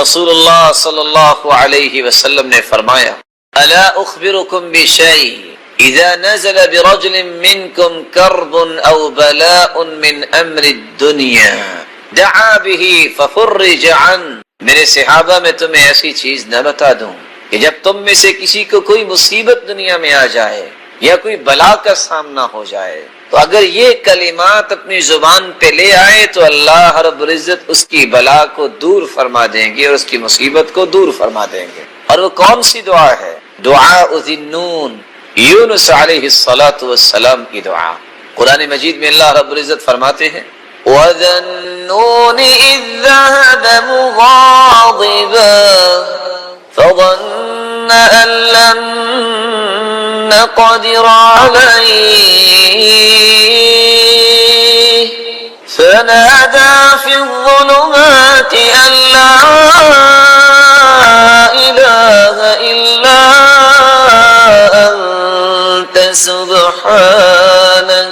رسول اللہ صلی اللہ علیہ وسلم نے فرمایا الا اخبرکم بشیء اذا نزل برجل منکم کرب او بلاء من امر الدنیا دعا به ففرج عنه، میرے صحابہ میں تمہیں ایسی چیز نہ بتا دوں کہ جب تم میں سے کسی کو کوئی مصیبت دنیا میں آ جائے یا کوئی بلا کا سامنا ہو جائے تو اگر یہ کلمات اپنی زبان پہ لے آئے تو اللہ رب العزت اس کی بلا کو دور فرما دیں گے اور اس کی مصیبت کو دور فرما دیں گے۔ اور وہ کون سی دعا ہے؟ دعاء ذی النون، یونس علیہ السلام کی دعا۔ قرآن مجید میں اللہ رب العزت فرماتے ہیں وَذَا النُّونِ إِذ ذَهَبَ مُغَاضِبًا فَظَنَّ أَن لَّن نَّقْدِرَ عَلَيْهِ فَنَادَىٰ فِي الظُّلُمَاتِ أَن لَّا إِلَٰهَ إِلَّا أَنتَ سُبْحَانَكَ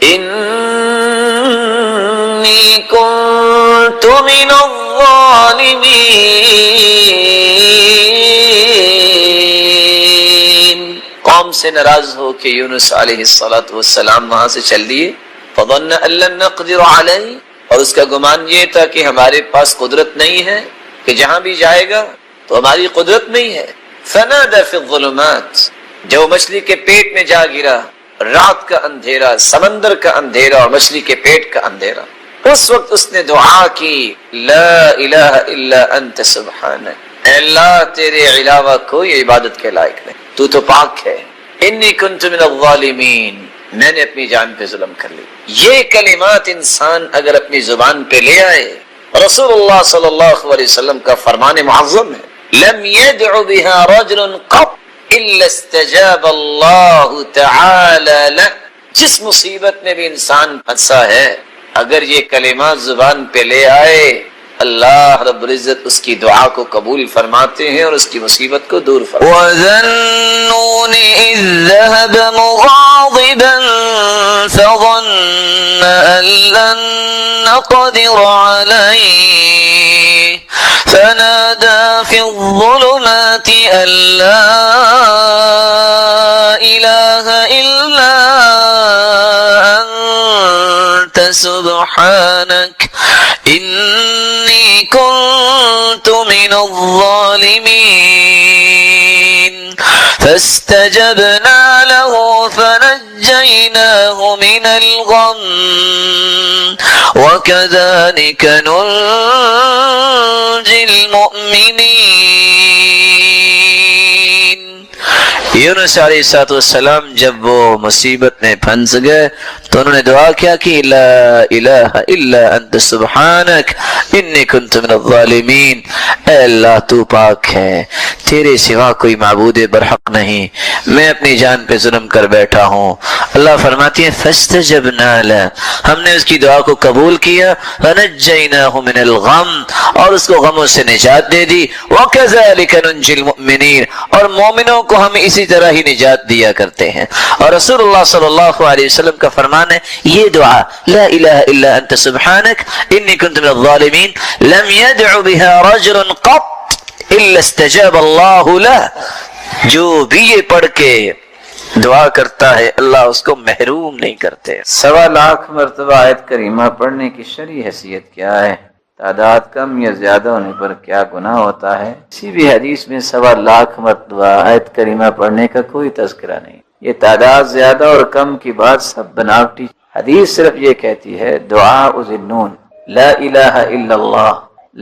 إِنِّي كُنتُ مِنَ الظَّالِمِينَ۔ قوم سے ناراض ہو کہ یونس علیہ السلام وہاں سے چل دیے۔ فظن ان لن نقدر علیہ، اور اس کا گمان یہ تھا کہ ہمارے پاس قدرت نہیں ہے، کہ جہاں بھی جائے گا تو ہماری قدرت نہیں ہے۔ فنادى في الظلمات، جب وہ مچھلی کے پیٹ میں جا گرا، رات کا اندھیرا، سمندر کا اندھیرا اور مچھلی کے پیٹ کا اندھیرا، اس وقت اس نے دعا کی لا الہ الا انت سبحانک، اے اللہ تیرے علاوہ کوئی عبادت کے لائق نہیں، تو تو پاک ہے۔ انی کنت من الظالمین، میں نے اپنی جان پہ ظلم کر لی۔ یہ کلمات انسان اگر اپنی زبان پہ لے آئے، رسول اللہ صلی اللہ علیہ وسلم کا فرمان معظم ہے لم يدع بها رجل قط الا استجاب اللہ تعالی له، جس مصیبت میں بھی انسان پھنسا ہے اگر یہ کلمات زبان پہ لے آئے اللہ رب العزت اس کی دعا کو قبول فرماتے ہیں اور اس کی مصیبت کو دور فرماتے ہیں۔ وَذَا النُّونِ إِذ ذَهَبَ مُغَاضِبًا فَظَنَّ أَن لَّن نَّقْدِرَ عَلَيْهِ فَنَادَىٰ فِي الظُّلُمَاتِ أَن لَّا إِلَٰهَ إِلَّا أَنتَ سُبْحَانَكَ إِنِّي كُنتُ مِنَ الظَّالِمِينَ فَاسْتَجَبْنَا لَهُ فَنَجَّيْنَاهُ مِنَ الْغَمِّ وَكَذَلِكَ نُنجِي الْمُؤْمِنِينَ۔ یونس علیہ السلام جب وہ مصیبت میں پھنس گئے تو انہوں نے دعا کیا کہ لا الہ الا انت سبحانک انی کنت من الظالمین، اے اللہ تو پاک ہے، تیرے سوا کوئی معبود برحق نہیں، میں اپنی جان پہ ظلم کر بیٹھا ہوں۔ اللہ فرماتی ہے فاستجبنا له، ہم نے اس کی دعا کو قبول کیا، فنجیناہ من الغم، اور اس کو غموں سے نجات دے دی، وکذالک ننجی المؤمنین، اور مومنوں کو ہم اسی طرح ہی نجات دیا کرتے ہیں۔ اور رسول اللہ صلی اللہ علیہ وسلم کا فرمان ہے یہ دعا لا الہ الا انت سبحانک انی کنت من الظالمین لم يدع بها رجل قط الا استجاب اللہ له، جو بھی یہ پڑھ کے دعا کرتا ہے اللہ اس کو محروم نہیں کرتے۔ 1.25 لاکھ مرتبہ آیت کریمہ پڑھنے کی شرعی حیثیت کیا ہے؟ تعداد کم یا زیادہ ہونے پر کیا گناہ ہوتا ہے؟ کسی بھی حدیث میں 1.25 لاکھ مرتبہ آیت کریمہ پڑھنے کا کوئی تذکرہ نہیں۔ یہ تعداد زیادہ اور کم کی بات سب بناوٹی، حدیث صرف یہ کہتی ہے دعاء ذی النون، لا الہ الا اللہ،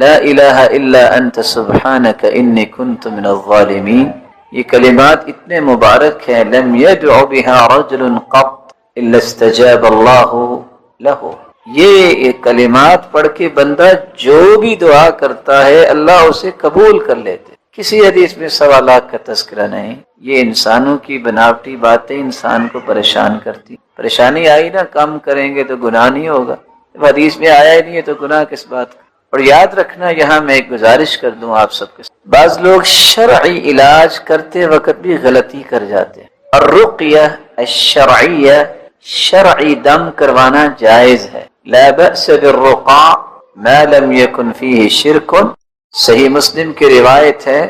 لا الہ الا انت سبحانک انی کنت من الظالمین۔ یہ کلمات اتنے مبارک ہیں لم يدع بها رجل قط الا استجاب اللہ لہ، یہ کلمات پڑھ کے بندہ جو بھی دعا کرتا ہے اللہ اسے قبول کر لیتے۔ کسی حدیث میں 1.25 لاکھ کا تذکرہ نہیں۔ یہ انسانوں کی بناوٹی باتیں انسان کو پریشان کرتی۔ پریشانی آئی نا کم کریں گے تو گناہ نہیں ہوگا، جب حدیث میں آیا ہی نہیں ہے تو گناہ کس بات کا؟ اور یاد رکھنا، یہاں میں ایک گزارش کر دوں آپ سب کے ساتھ، بعض لوگ شرعی علاج کرتے وقت بھی غلطی کر جاتے ہیں۔ الرقیہ الشرعیہ، شرعی دم کروانا جائز ہے، لا بأس بالرقاء ما لم يكن فيه شرك صحیح مسلم کی روایت ہے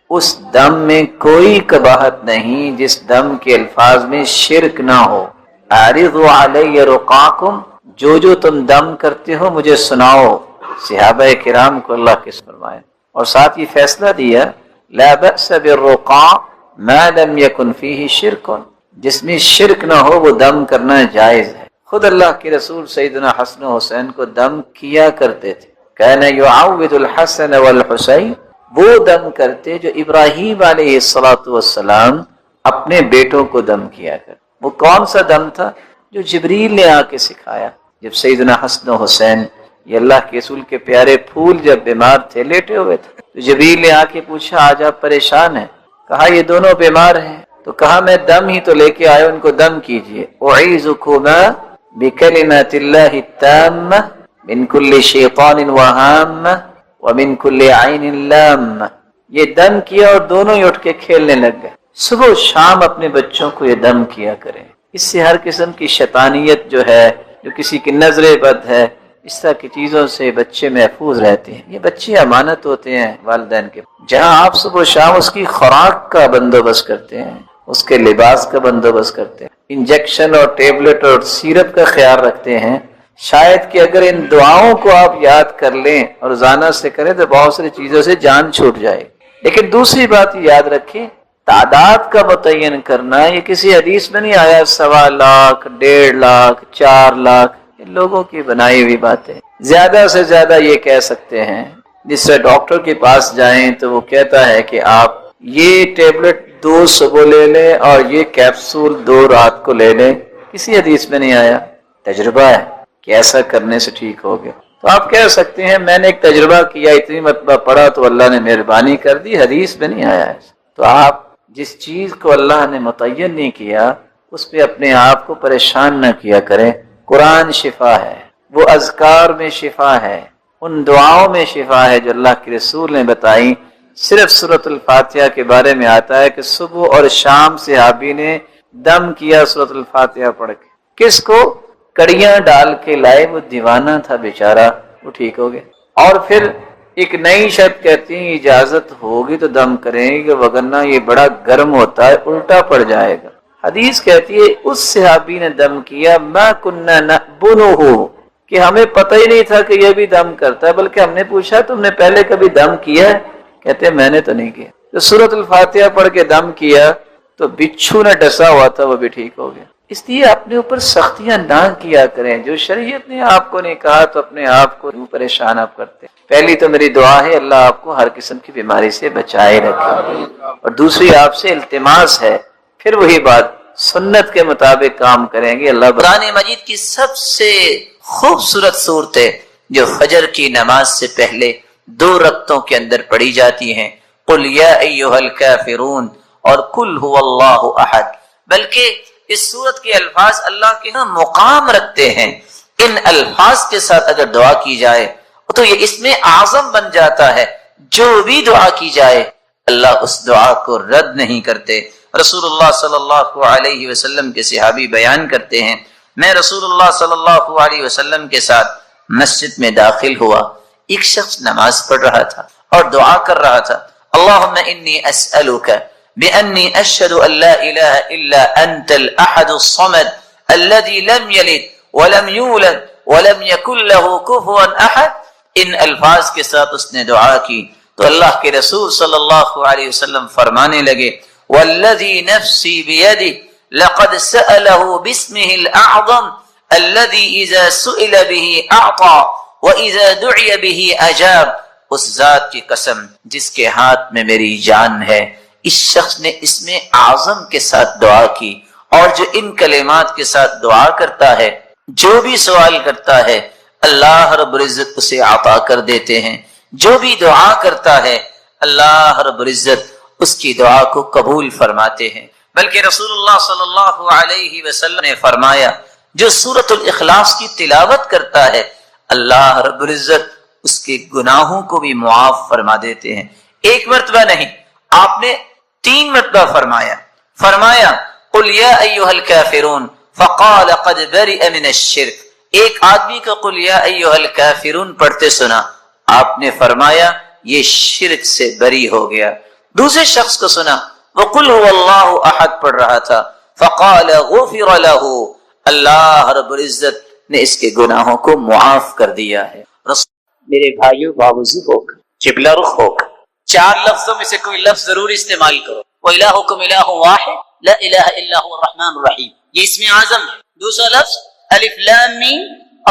اس دم میں کوئی قباحت نہیں جس دم کے الفاظ میں شرک نہ ہو. اعرضوا علی رقاکم، جو تم دم کرتے ہو مجھے سناؤ. صحابہ کرام کو اللہ کے فرمایا اور ساتھ یہ فیصلہ دیا لا بأس بالرقاء ما لم يكن فيه شرک، جس میں شرک نہ ہو وہ دم کرنا جائز ہے. خود اللہ کے رسول سیدنا حسن و حسین کو دم کیا کرتے تھے. کان یعوذ الحسن والحسین، وہ دم کرتے جو ابراہیم علیہ السلام اپنے بیٹوں کو دم کیا کرتے. وہ کون سا دم تھا؟ جو جبریل نے آ کے سکھایا. جب سیدنا حسن و حسین یہ اللہ کے رسول کے پیارے پھول جب بیمار تھے، لیٹے ہوئے تھے، تو جبریل نے آ کے پوچھا آج آپ پریشان ہیں؟ کہا یہ دونوں بیمار ہیں. تو کہا میں دم ہی تو لے کے آیا، ان کو دم کیجئے. اعیذکما بکلمات اللہ التامہ من کل شیطان وہامہ ومن کل عین لامہ. یہ دم کیا اور دونوں ہی اٹھ کے کھیلنے لگ گئے. صبح و شام اپنے بچوں کو یہ دم کیا کریں. اس سے ہر قسم کی شیطانیت جو ہے، جو کسی کی نظر بد ہے، اس طرح کی چیزوں سے بچے محفوظ رہتے ہیں. یہ بچے امانت ہوتے ہیں والدین کے. جہاں آپ صبح و شام اس کی خوراک کا بندوبست کرتے ہیں، اس کے لباس کا بندوبست کرتے ہیں، انجیکشن اور ٹیبلٹ اور سیرپ کا خیال رکھتے ہیں، شاید کہ اگر ان دعاؤں کو آپ یاد کر لیں اور روزانہ سے کریں تو بہت ساری چیزوں سے جان چھوٹ جائے. لیکن دوسری بات یاد رکھیں، تعداد کا متعین کرنا یہ کسی حدیث میں نہیں آیا 1.25 لاکھ 1.5 لاکھ 4 لاکھ، یہ لوگوں کی بنائی ہوئی باتیں. زیادہ سے زیادہ یہ کہہ سکتے ہیں، جس سے ڈاکٹر کے پاس جائیں تو وہ کہتا ہے کہ آپ یہ ٹیبلٹ 2 صبح لے لیں اور یہ کیپسول 2 رات کو لے لیں. کسی حدیث میں نہیں آیا. تجربہ ہے کہ ایسا کرنے سے ٹھیک ہو گیا. تو آپ کہہ سکتے ہیں میں نے ایک تجربہ کیا، اتنی مرتبہ پڑھا تو اللہ نے مہربانی کر دی. حدیث میں نہیں آیا ہے. تو آپ جس چیز کو اللہ نے متعین نہیں کیا اس پہ اپنے آپ کو پریشان نہ کیا کریں. قرآن شفا ہے، وہ اذکار میں شفا ہے، ان دعاؤں میں شفا ہے جو اللہ کے رسول نے بتائی. صرف سورۃ الفاتحہ کے بارے میں آتا ہے کہ صبح اور شام صحابی نے دم کیا سورۃ الفاتحہ پڑھ کے. کس کو؟ کڑیاں ڈال کے لائے، وہ دیوانہ تھا بیچارہ، وہ ٹھیک ہو گیا. اور پھر ایک نئی شرط کہتی ہیں اجازت ہوگی تو دم کریں گے، وگرنہ یہ بڑا گرم ہوتا ہے الٹا پڑ جائے گا. حدیث کہتی ہے اس صحابی نے دم کیا ما کننا نأبنہ، کہ ہمیں پتہ ہی نہیں تھا کہ یہ بھی دم کرتا ہے، بلکہ ہم نے پوچھا تم نے پہلے کبھی دم کیا ہے؟ کہتے ہیں میں نے تو نہیں کیا. تو سورۃ الفاتحہ پڑھ کے دم کیا تو بچھو نے ڈسا ہوا تھا وہ بھی ٹھیک ہو گیا. اس لیے اپنے اوپر سختیاں نہ کیا کریں. جو شریعت نے آپ کو نہیں کہا تو اپنے آپ کو پریشان آپ کرتے. پہلی تو میری دعا ہے اللہ آپ کو ہر قسم کی بیماری سے بچائے رکھے، اور دوسری آپ سے التماس ہے پھر وہی بات سنت کے مطابق کام کریں گے. اللہ قرآن مجید کی سب سے خوبصورت صورتیں جو فجر کی نماز سے پہلے 2 رکعتوں کے اندر پڑھی جاتی ہیں، قل یا ایھا الکافرون اور قل ھو اللہ احد. بلکہ اس صورت کے الفاظ اللہ کے ہاں مقام رکھتے ہیں. ان الفاظ کے ساتھ اگر دعا کی جائے تو یہ اس میں اعظم بن جاتا ہے. جو بھی دعا کی جائے اللہ اس دعا کو رد نہیں کرتے. رسول اللہ صلی اللہ علیہ وسلم کے صحابی بیان کرتے ہیں میں رسول اللہ صلی اللہ علیہ وسلم کے ساتھ مسجد میں داخل ہوا. ایک شخص نماز پڑھ رہا تھا اور دعا کر رہا تھا اللہم انی اسألک بأنی اشہد ان لا الہ الا انت الاحد الصمد الذي لم يلد ولم يولد ولم يكن له كفوا احد. ان الفاظ کے ساتھ اس نے دعا کی تو اللہ کے رسول صلی اللہ علیہ وسلم فرمانے لگے والذی نفسی بیدہ لقد سألہ باسمہ الاعظم الذي اذا سئل به اعطى واذا دعی به اجاب. اس ذات کی قسم جس کے ہاتھ میں میری جان ہے، اس شخص نے اس میں اعظم کے ساتھ دعا کی، اور جو ان کلمات کے ساتھ دعا کرتا ہے، جو بھی سوال کرتا ہے اللہ رب العزت اسے عطا کر دیتے ہیں. جو بھی دعا کرتا ہے اللہ رب العزت اس کی دعا کو قبول فرماتے ہیں. بلکہ رسول اللہ صلی اللہ علیہ وسلم نے فرمایا جو سورۃ الاخلاص کی تلاوت کرتا ہے اللہ رب العزت اس کے گناہوں کو بھی معاف فرما دیتے ہیں. ایک مرتبہ نہیں، آپ نے 3 مرتبہ فرمایا قل یا ایھا الکافرون فقال قد برئ من الشرک. ایک آدمی کو قل یا ایھا الکافرون پڑھتے سنا، آپ نے فرمایا یہ شرک سے بری ہو گیا. دوسرے شخص کو سنا وہ قل هو اللہ احد پڑھ رہا تھا، فقال غفر له، اللہ رب العزت نے اس کے گناہوں کو معاف کر دیا ہے. میرے بھائیو بابوزی ہو کر، قبلہ رخ ہو کر، چار لفظوں میں سے کوئی لفظ ضرور استعمال کرو. وَإِلَٰهُكُمْ إِلَٰهٌ وَاحِدٌ لَا إِلَٰهَ إِلَّا هُوَ الرَّحْمَٰنُ الرَّحِيمُ، یہ اسم اعظم ہے. دوسرا لفظ الف لام میم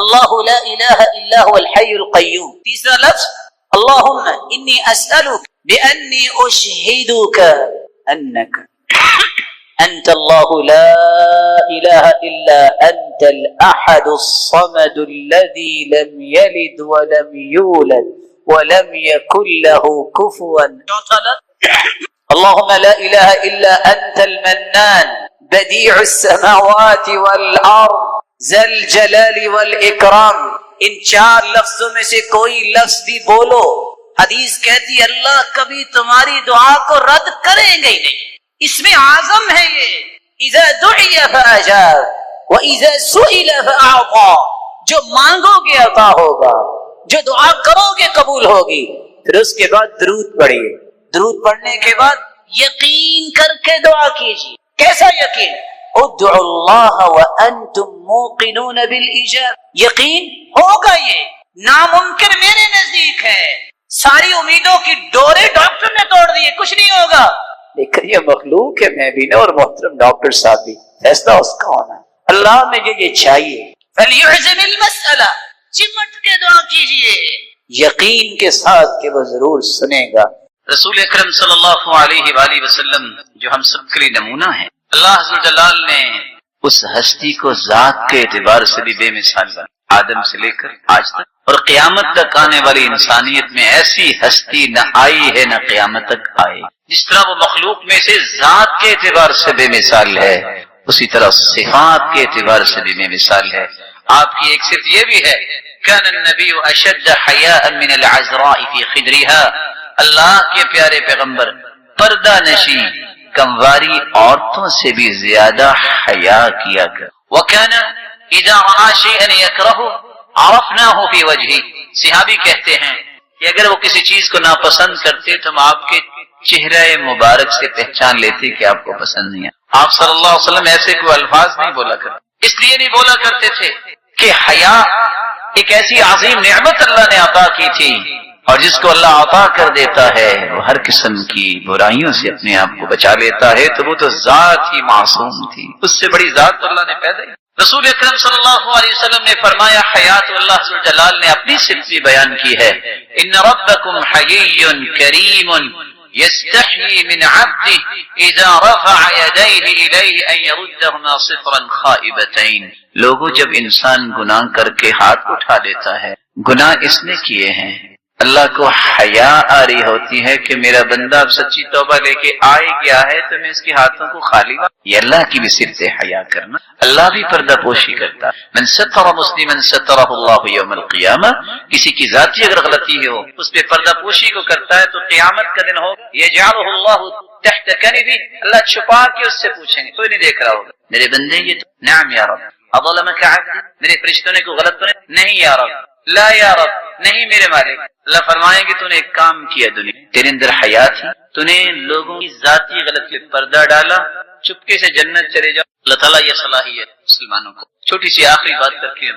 اللہ لا الہ الا هو الحی القیوم. تیسرا لفظ اللہم انی اسألک بأنی اشہدک انک انت اللہ لا الہ الا انت الاحد الصمد الذي لم يلد ولم يولد ولم يكن له كفوا. چوتھا لفظ اللہم لا الہ الا انت المنان بدیع السماوات والارض ذا الجلال والاکرام. ان چار لفظوں میں سے کوئی لفظ بھی بولو، حدیث کہتی اللہ کبھی تمہاری دعا کو رد کریں گے ہی نہیں. اس میں اعظم ہے یہ، اذا دعی فاجاب واذا سئل فاعطى، جو مانگو گے عطا ہوگا، جو دعا کرو گے قبول ہوگی. پھر اس کے بعد درود پڑھیے، درود پڑھنے کے بعد یقین کر کے دعا کیجیے. کیسا یقین؟ ادعوا اللہ وانتم موقنون بالاجابہ، یقین ہوگا، یہ ناممکن میرے نزدیک ہے. ساری امیدوں کی ڈورے ڈاکٹر نے توڑ دیے، کچھ نہیں ہوگا، لیکن یہ مخلوق ہے میں بھی نہ اور محترم ڈاکٹر صاحب بھی، فیصلہ اس کا ہونا ہے. اللہ مجھے یہ چاہیے، فلیعزم المسئلہ، چمٹ کے دعا کیجیے یقین کے ساتھ کہ وہ ضرور سنے گا. رسول اکرم صلی اللہ علیہ وآلہ وسلم جو ہم سب کے لیے نمونہ ہیں، اللہ عز و جلال نے اس ہستی کو ذات کے اعتبار سے بھی بے مثال بنا، آدم سے لے کر آج تک، اور قیامت تک آنے والی انسانیت میں ایسی ہستی نہ آئی ہے نہ قیامت تک آئے. جس طرح وہ مخلوق میں سے ذات کے اعتبار سے بے مثال ہے، اسی طرح صفات کے اعتبار سے بھی بے مثال ہے. آپ کی ایک صفت یہ بھی ہے، کان النبی اشد حیاء من العذراء فی خدرها، اللہ کے پیارے پیغمبر پردہ نشی کمواری عورتوں سے بھی زیادہ حیا کیا کر. وَكَانَ إِذَا رَأَىٰ شَيْئًا يَكْرَهُ عَرَفْنَاهُ فِي وَجْهِهِ، صحابی کہتے ہیں کہ اگر وہ کسی چیز کو ناپسند کرتے تو ہم آپ کے چہرہ مبارک سے پہچان لیتے کہ آپ کو پسند نہیں ہے. آپ صلی اللہ علیہ وسلم ایسے کوئی الفاظ نہیں بولا کرتے، اس لیے نہیں بولا کرتے تھے کہ حیا ایک ایسی عظیم نعمت اللہ نے عطا کی تھی، اور جس کو اللہ عطا کر دیتا ہے وہ ہر قسم کی برائیوں سے اپنے آپ کو بچا لیتا ہے. تو وہ تو ذات ہی معصوم تھی، اس سے بڑی ذات تو اللہ نے پیدا کی. رسول اکرم صلی اللہ علیہ وسلم نے فرمایا، حیات اللہ عز و جلال نے اپنی صفت بھی بیان کی ہے، ان ربکم حیی کریم یستحیی من عبده اذا رفع یدیہ الیہ ان یردہما صفرا خائبتین. لوگوں جب انسان گناہ کر کے ہاتھ اٹھا لیتا ہے، گناہ اس نے کیے ہیں، اللہ کو حیا آ رہی ہوتی ہے کہ میرا بندہ اب سچی توبہ لے کے آئے گیا ہے تو میں اس کے ہاتھوں کو خالی. یہ اللہ کی بھی صفت ہے حیا کرنا. اللہ بھی پردہ پوشی کرتا. من ستر مسلما سترہ اللہ یوم القیامہ، کسی کی ذاتی اگر غلطی ہو اس پہ پردہ پوشی کو کرتا ہے تو قیامت کا دن ہوگا یجعلہ اللہ تحت کنفہ، اللہ چھپا کے اس سے پوچھیں گے، کوئی نہیں دیکھ رہا ہوگا، میرے بندے یہ تو نعم یا رب اظلمک عبدی، میرے فرشتوں نے کوئی غلط تو نہیں یا رب، لا یا رب نہیں میرے مالک. اللہ فرمائیں گے تو نے ایک کام کیا دنیا، تیرے اندر حیا تھی، تو نے لوگوں کی ذاتی غلطی پر پردہ ڈالا، چپکے سے جنت چلے جاؤ. اللہ تعالیٰ یہ صلاحیت مسلمانوں کو. چھوٹی سی آخری بات کر کے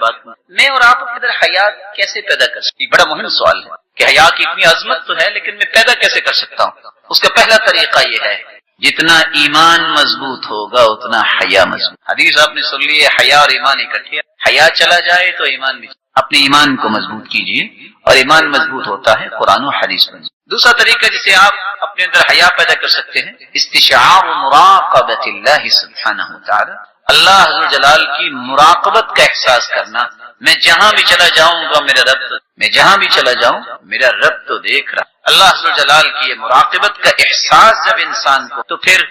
میں اور آپ کے اندر حیا کیسے پیدا کر سکتے؟ بڑا مہم سوال ہے کہ حیا کی اتنی عظمت تو ہے لیکن میں پیدا کیسے کر سکتا ہوں؟ اس کا پہلا طریقہ یہ ہے، جتنا ایمان مضبوط ہوگا اتنا حیا مضبوط. حدیث آپ نے سن لی ہے، حیا اور ایمان اکٹھے، حیا چلا جائے تو ایمان بھی. اپنے ایمان کو مضبوط کیجیے، اور ایمان مضبوط ہوتا ہے قرآن و حدیث میں. دوسرا طریقہ جسے آپ اپنے اندر حیا پیدا کر سکتے ہیں، استشعار مراقبۃ اللہ سبحانہ وتعالی، اللہ عز و جلال کی مراقبت کا احساس کرنا. میں جہاں بھی چلا جاؤں گا میرا رب، میں جہاں بھی چلا جاؤں میرا رب تو دیکھ رہا. اللہ عز و جلال کی یہ مراقبت کا احساس جب انسان کو، تو پھر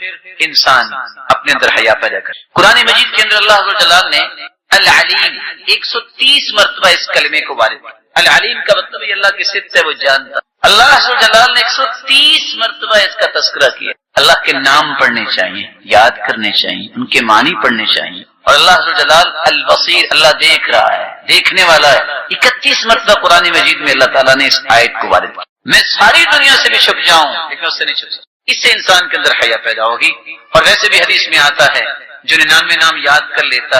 انسان اپنے اندر حیا پیدا کر. قرآن مجید کے اندر اللہ عز و جلال نے العلیم 130 مرتبہ اس کلمے کو وارد کیا. العلیم کا مطلب یہ اللہ کی صفت ہے، وہ جانتا. اللہ عز و جلال نے 130 مرتبہ اس کا تذکرہ کیا. اللہ کے نام پڑھنے چاہیے، یاد کرنے چاہیے، ان کے معنی پڑھنے چاہیے. اور اللہ عز و جلال البصیر، اللہ دیکھ رہا ہے، دیکھنے والا ہے. 31 مرتبہ قرآن مجید میں اللہ تعالیٰ نے اس آیت کو وارد کیا. میں ساری دنیا سے بھی چھپ جاؤں لیکن اس سے نہیں چھپ سکتا. اس سے انسان کے اندر حیا پیدا ہوگی. اور ویسے بھی حدیث میں آتا ہے جو 99 نام یاد کر لیتا ہے